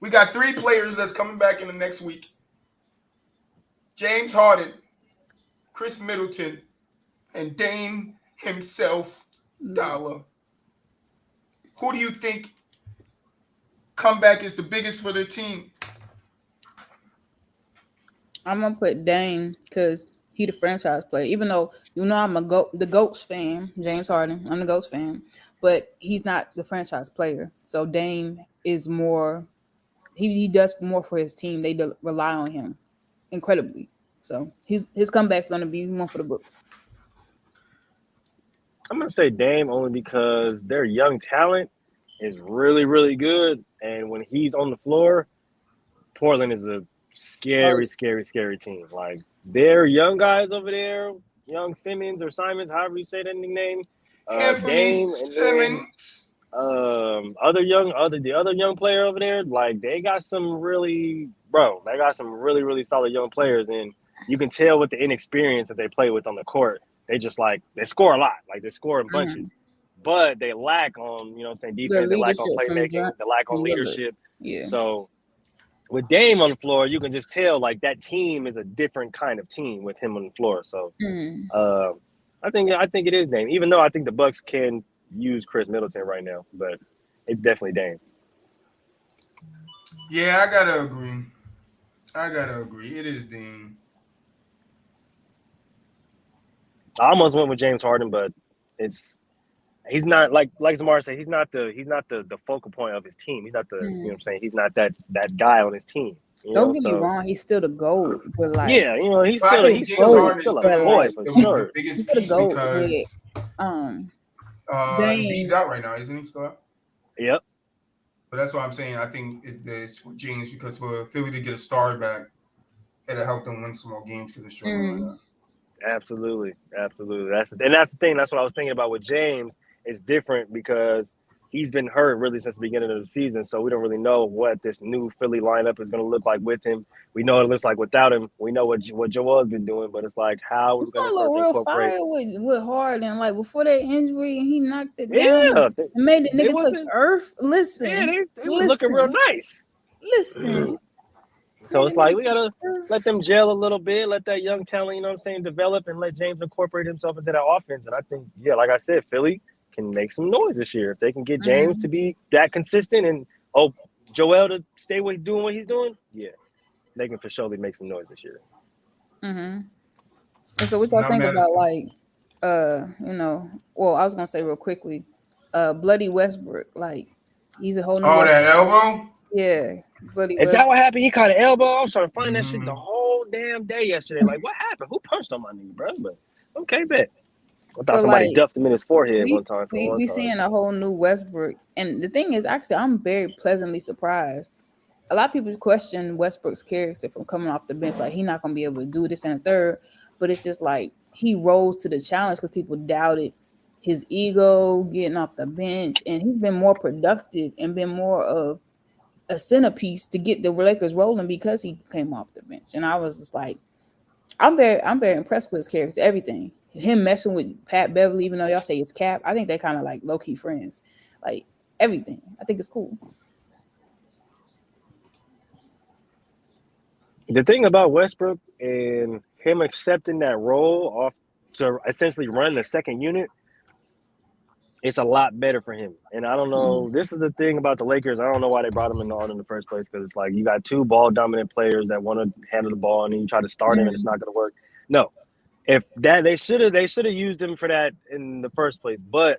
we got 3 players that's coming back in the next week. James Harden, Chris Middleton, and Dame himself, Dollar. Who do you think comeback is the biggest for their team? I'm gonna put Dame because he the franchise player. Even though I'm the GOATs fan, James Harden. I'm the GOATs fan, but he's not the franchise player. So Dame is more. He does more for his team. They rely on him incredibly. So his comeback's gonna be one for the books. I'm gonna say Dame only because their young talent is really, really good, and when he's on the floor, Portland is a scary team. Like, their young guys over there, young Simmons or Simons, however you say that name, Dame, and Simmons. then the other young player over there, like, they got some really really solid young players, and you can tell with the inexperience that they play with on the court. They just they score a lot, like they score in bunches, but they lack on, defense, they lack on playmaking, they lack on leadership. Yeah. So with Dame on the floor, you can just tell like that team is a different kind of team with him on the floor. So I think it is Dame, even though I think the Bucks can use Chris Middleton right now, but it's definitely Dame. Yeah, I gotta agree. It is Dame. I almost went with James Harden, but he's not like Zamar said, he's not the focal point of his team. He's not the he's not that guy on his team. You Don't know, get me so wrong, he's still the GOAT, but like yeah, you know, he's But I still think he's James still GOAT, Harden he's is still a but still boy like for the sure. he's biggest still the piece GOAT with because um Embiid's Dame. out right now, isn't he still out? Yep, But that's why I'm saying I think it's for James because for Philly to get a star back, it'll help them win some more games because they're struggling right Mm, now. absolutely, absolutely. That's the thing. That's what I was thinking about with James. It's different because he's been hurt really since the beginning of the season, so we don't really know what this new Philly lineup is going to look like with him. We know what it looks like without him. We know what Joel's been doing, but it's like how we're it's going to gonna start look to real incorporate. fire with Harden. Like before that injury, and he knocked it down Yeah, and made the they nigga touch wasn't. earth. Yeah, Listen, they was looking real listen, nice. listen. So Made the it's like nigga we touch gotta let earth. them gel a little bit, let that young talent, you know what I'm saying, develop, and let James incorporate himself into that offense. And I think, yeah, like I said, Philly can make some noise this year if they can get James to Mm, be that consistent and Joel to stay doing what he's doing. Yeah, they can for sure make some noise this year. mm-hmm. And so what y'all Not think mad at about like well, I was gonna say real quickly, Bloody Westbrook, like he's a whole new oh West. that elbow. Yeah, Bloody Is that Westbrook. what happened? He caught an elbow. I was trying to find that shit the Mm-hmm. whole damn day yesterday. Like, what happened? Who punched on my knee, bro? But okay, bet. I thought But somebody like duffed him in his forehead we one time for we one we time. seeing a whole new Westbrook, and the thing is, actually, I'm very pleasantly surprised. A lot of people question Westbrook's character from coming off the bench, like he's not gonna be able to do this and a third. But it's just like he rose to the challenge because people doubted his ego getting off the bench, and he's been more productive and been more of a centerpiece to get the Lakers rolling because he came off the bench. And I was just like, I'm very impressed with his character, everything. Him messing with Pat Beverly, even though y'all say it's Cap, I think they kind of like low key friends. Like everything, I think it's cool. The thing about Westbrook and him accepting that role off to essentially run the second unit, it's a lot better for him. And I don't Mm, know. This is the thing about the Lakers. I don't know why they brought him on in the first place because it's like you got two ball dominant players that want to handle the ball, and then you try to start him, and it's mm, not going to work. No, if that they should have used him for that in the first place. But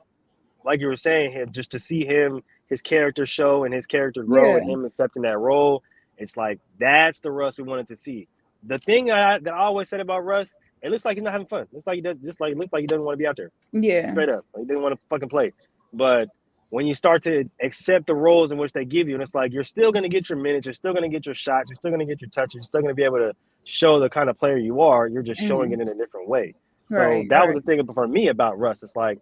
like you were saying, him just to see him, his character show and his character grow, yeah, and him accepting that role, it's like that's the Russ we wanted to see. The thing that I always said about Russ, it looks like he's not having fun. It looks like he does, just like it looks like he doesn't want to be out there, yeah. straight up. Like, he didn't want to fucking play. But when you start to accept the roles in which they give you, and it's like you're still going to get your minutes, you're still going to get your shots, you're still going to get your touches, you're still going to be able to show the kind of player you are. You're just showing Mm, it in a different way. So right, that was right. the thing for me about Russ. It's like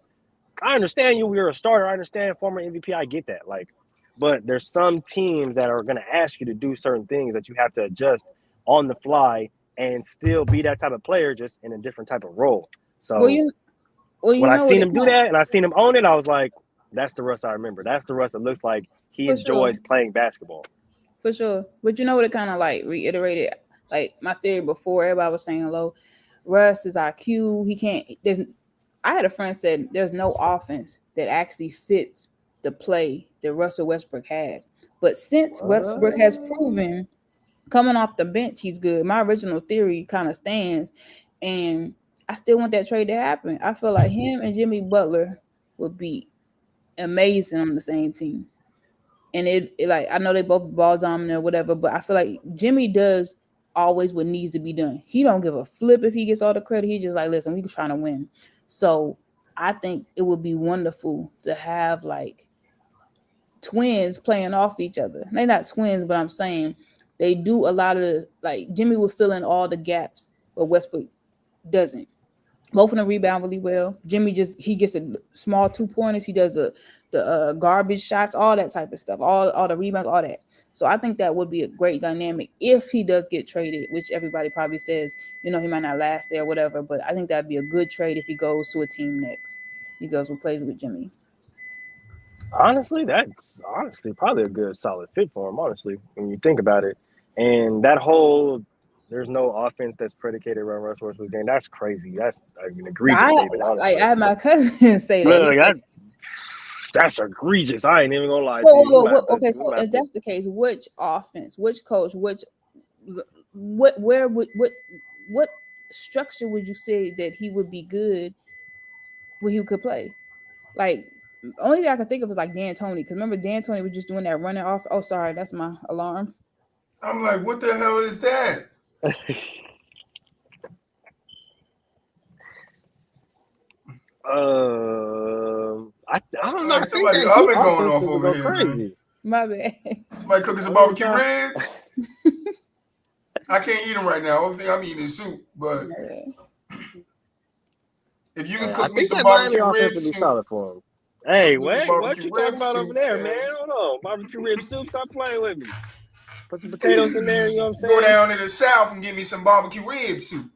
I understand you're a starter. I understand former MVP. I get that. Like, but there's some teams that are going to ask you to do certain things that you have to adjust on the fly and still be that type of player, just in a different type of role. Well, So you when I know what seen it him do kind that and I seen him own it, I was like, that's the Russ I remember. That's the Russ that looks like he for sure, enjoys playing basketball. for sure. But you know what it kind of like reiterated, like my theory before everybody was saying low. Russ is IQ. He can't. There's. I had a friend said there's no offense that actually fits the play that Russell Westbrook has. But since Westbrook has What? proven coming off the bench, he's good. My original theory kind of stands, and I still want that trade to happen. I feel like him and Jimmy Butler would be amazing on the same team. And it like I know they both ball dominant or whatever, but I feel like Jimmy does always what needs to be done. He don't give a flip if he gets all the credit. He's just like, listen, we trying to win. So I think it would be wonderful to have like twins playing off each other. They're not twins, but I'm saying they do a lot of like Jimmy will fill in all the gaps, but Westbrook doesn't. Both of them rebound really well. Jimmy just he gets a small 2 pointers. He does the garbage shots, all that type of stuff, all the rebounds, all that. So I think that would be a great dynamic if he does get traded, which everybody probably says he might not last there or whatever. But I think that'd be a good trade if he goes to a team next. He goes and plays with Jimmy. Honestly, that's honestly probably a good solid fit for him, honestly, when you think about it. And that whole there's no offense that's predicated around Russ Westbrook's game. That's crazy. That's an egregious I statement, like honestly. I had my cousin say that. He Look, said, that's egregious. I ain't even gonna lie to "Whoa, you. whoa, We whoa, might whoa. have to Okay, we so might have if to that's the case, which offense, which coach, what structure would you say that he would be good where he could play? Like only thing I can think of is like Dan Tony. Because remember Dan Tony was just doing that running off. Oh, sorry, that's my alarm. I'm like, what the hell is that? I don't know. Like I think somebody that Heat oven going offense off will over go here, crazy. man. My bad. Somebody cooking some What is barbecue that? ribs. I can't eat them right now. Only thing I'm eating is soup. But Yeah. if you could I cook me think some that Miami barbecue offense rib will be soup, solid for him. Hey, cook me some wait, what barbecue you talking rib about over soup, there, man? man. Hold on, barbecue rib soup. Stop playing with me. Put some potatoes in there. You know what I'm Go saying? down to the south and get me some barbecue rib soup.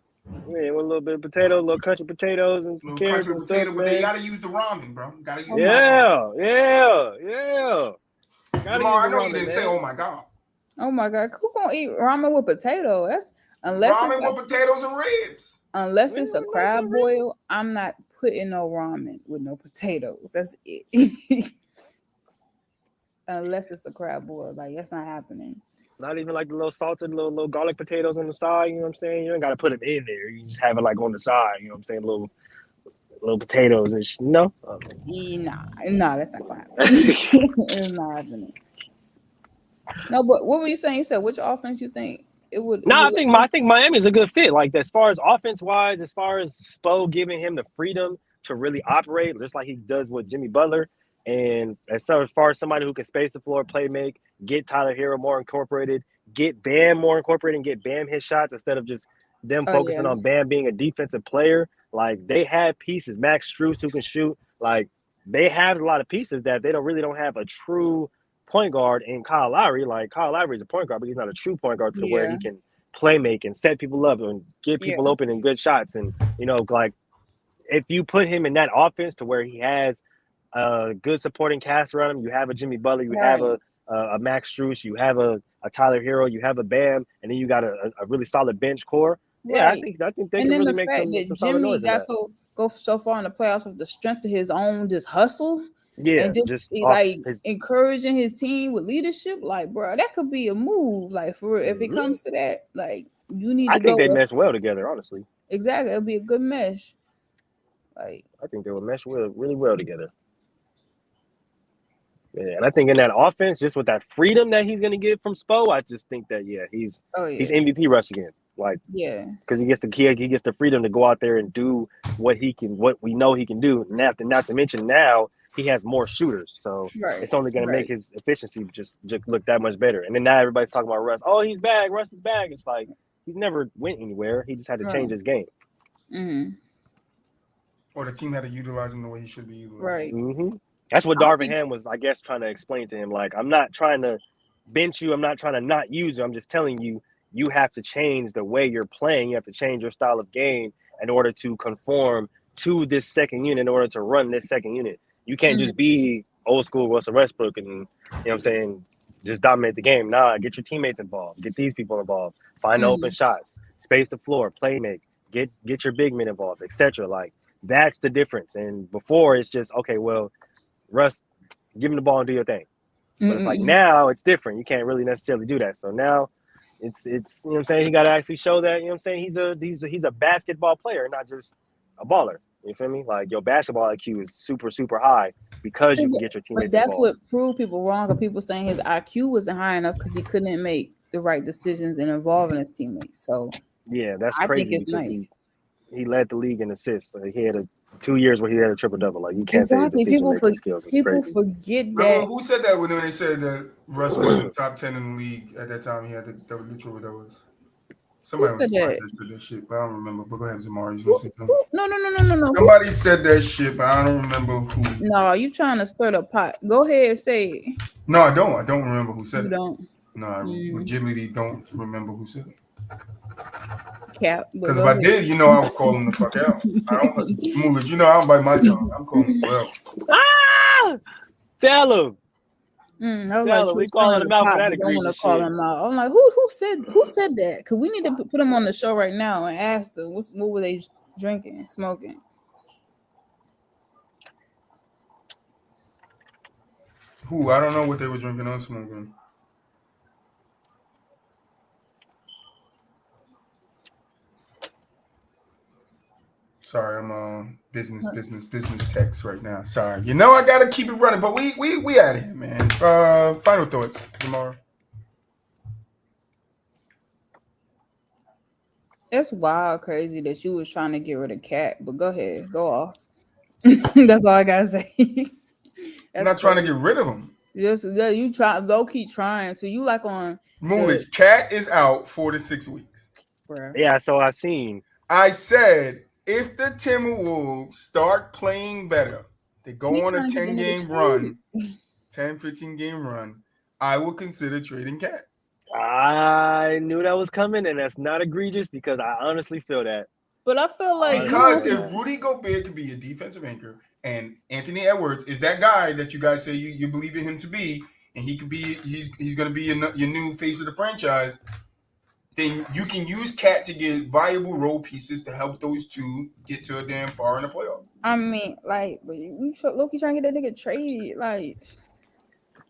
Yeah, with a little bit of potatoes, a little country potatoes, and some Little carrots country and stuff, potato, but they man. gotta use the ramen, bro. Gotta use Oh the my ramen. Yeah. Gotta use Jamar, the I know you ramen, didn't say, man. "Oh my god." Oh my God, who gonna eat ramen with potato? That's unless it's Ramen with potatoes and ribs. unless Man, it's a what about crab some boil. ribs? I'm not putting no ramen with no potatoes. That's it. Unless it's a crab boil, like that's not happening. Not even like the little salted, little garlic potatoes on the side. You know what I'm saying? You ain't gotta put them in there. You just have it like on the side. You know what I'm saying? Little potatoes and no. Nah, that's not gonna happen. It's not happening. No, but what were you saying? You said which offense you think it No, would I look think good? I think Miami is a good fit. Like as far as offense wise, as far as Spo giving him the freedom to really operate, just like he does with Jimmy Butler, and as far as somebody who can space the floor, play make, get Tyler Hero more incorporated, get Bam more incorporated, and get Bam his shots instead of just them Oh yeah, focusing on Bam being a defensive player. Like they have pieces, Max Strus who can shoot. Like they have a lot of pieces that they don't have a true point guard in Kyle Lowry. Like Kyle Lowry is a point guard, but he's not a true point guard to where yeah, he can play make and set people up and get yeah. people open and good shots. And like if you put him in that offense to where he has a good supporting cast around him, you have a Jimmy Butler, you have Right, a Max Strus, you have a Tyler Hero, you have a Bam, and then you got a really solid bench core. Yeah, right. I think they And can then really the make fact that some solid Jimmy noise in got that. so far in the playoffs with the strength of his own just hustle Yeah, and just just off like his. encouraging his team with leadership, like bro, that could be a move. Like for real, if it Mhm. comes to that, like you need I to go think they with mesh well together. Honestly, exactly. It'll be a good mesh. Like I think they will mesh really well together. Yeah, and I think in that offense, just with that freedom that he's going to get from Spo, I just think that oh he's yeah, MVP Russ again. Like yeah, because he gets the freedom to go out there and do what we know he can do. Not to mention now he has more shooters, so right, it's only going to make right. his efficiency just look that much better. And then now everybody's talking about Russ. Oh, he's back. Russ is back. It's like he's never went anywhere. He just had to change Right. his game. Mm-hmm. Or the team had to utilize him the way he should be utilized. Right. Mm-hmm. That's what I Darvin think Ham was, I guess, trying to explain to him. Like, I'm not trying to bench you. I'm not trying to not use you. I'm just telling you, you have to change the way you're playing. You have to change your style of game in order to conform to this second unit, in order to run this second unit. You can't mhm, just be old school Russell Westbrook and, you know what I'm saying, just dominate the game. Nah, get your teammates involved. Get these people involved. Find the open mhm. shots. Space the floor. Play make. Get your big men involved, etc. Like, that's the difference. And before, it's just, okay, well, Russ, give him the ball and do your thing. But it's like Mm-mm. now it's different. You can't really necessarily do that. So now it's you know what I'm saying, he got to actually show that, you know what I'm saying, he's a basketball player, not just a baller. You feel me? Like your basketball IQ is super super high because See, you can get your but teammates that's involved. what proved people wrong. Or people saying his IQ wasn't high enough because he couldn't make the right decisions and involving his teammates. So Yeah, that's I think crazy it's because nice. he led the league in assists. So he had 2 years where he had a triple double. Like you can't say his Exactly. decision making skills was People crazy. forget Remember that. who said that when they said that Russ wasn't top 10 in the league at that time? He had the triple doubles. Who Somebody on said this that? podcast said that shit, but I don't remember. But go ahead, Zamari. You gonna say something? No. Somebody said that shit, but I don't remember who. No, you trying to stir the pot. Go ahead, say it. No, I don't. I don't remember who said You it. don't. No, I Mm, legitimately don't remember who said it. cap, but Because if go I did, ahead. I would call him the fuck out. I don't. Moolage, I don't bite my tongue. I'm calling him well. Ah! Tell him. I was like, We calling stirring the him out for pot, that but don't want to egregious call shit. him out. I'm like, who said that? Because we need to put him on the show right now and ask them what were they drinking, smoking. Who? I don't know what they were drinking or smoking. Sorry, I'm business text right now. Sorry. I gotta keep it running, but we out of here, man. Final thoughts, tomorrow. It's wild, crazy that you was trying to get rid of Cat, but go ahead, go off. That's all I gotta say. I'm That's not trying to crazy. get rid of him. Just yeah, you try low key trying. So you like on the Moolish, Cat is out 4 to 6 weeks. bruh. Yeah, so I seen. I said if the Timberwolves start playing better, they He go on a trying to get the 10 nigga game traded. run, 10, 15 game run, I will consider trading Cat. I knew that was coming, and that's not egregious because I honestly feel that. But I feel like you Because know if he Rudy Gobert could be a defensive anchor and Anthony Edwards is that guy that you guys say you believe in him to be, and he could be he's going to be your new face of the franchise, then you can use Cat to get valuable role pieces to help those two get to a damn far in the playoffs. I mean, like, but you low key trying to get that nigga traded. Like,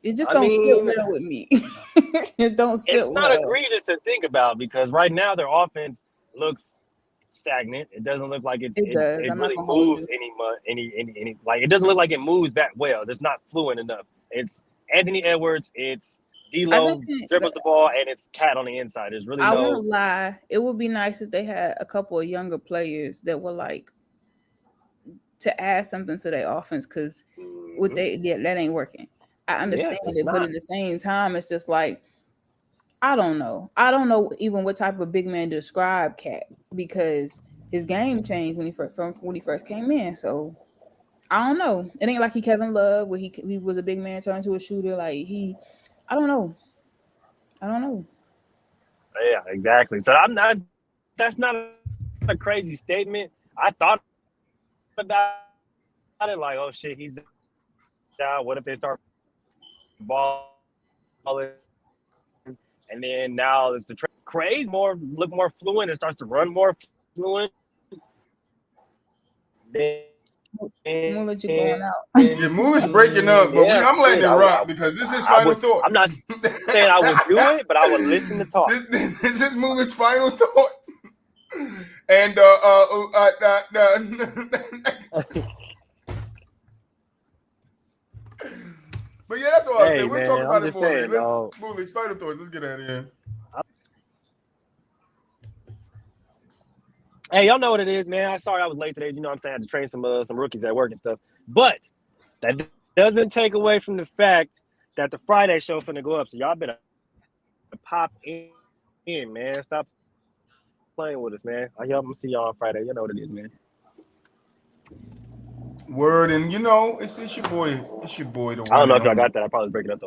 it just I don't sit mean, well with me. It don't sit it's not well. egregious to think about because right now their offense looks stagnant. It doesn't look like It does. it I'm not really gonna hold moves any like it doesn't look like it moves that well. It's not fluent enough. It's Anthony Edwards, it's I D'Lo think dribbles the ball, and it's Cat on the inside. There's really I no. won't lie. It would be nice if they had a couple of younger players that were like to add something to their offense because with that ain't working. I understand it's it, but not. at the same time, it's just like I don't know. I don't know even what type of big man to describe Cat because his game changed when he first came in. So I don't know. It ain't like he Kevin Love where he was a big man turned to a shooter. Like I don't know. I don't know. Yeah, exactly. So I'm not. That's not a crazy statement. I thought about it like, oh shit, he's out. What if they start balling? And then now it's the crazy look more fluent. It starts to run more fluent. Then, I'm gonna let you going out. Yeah, Moolish breaking up, but yeah, I'm letting shit, it rock because this is final thought. I'm not saying I would do it, but I would listen to talk. This is Moolish's final thought. And but yeah, that's all I'll say. We'll talk about it more later. Moolish, final thoughts. Let's get out of here. Hey, y'all know what it is, man. I'm sorry I was late today. You know what I'm saying? I had to train some rookies at work and stuff. But that doesn't take away from the fact that the Friday show finna go up. So y'all better pop in, man. Stop playing with us, man. I'm gonna see y'all on Friday. You know what it is, man. Word, and you know, it's your boy. It's your boy. I don't know if y'all got that. I probably was breaking up though.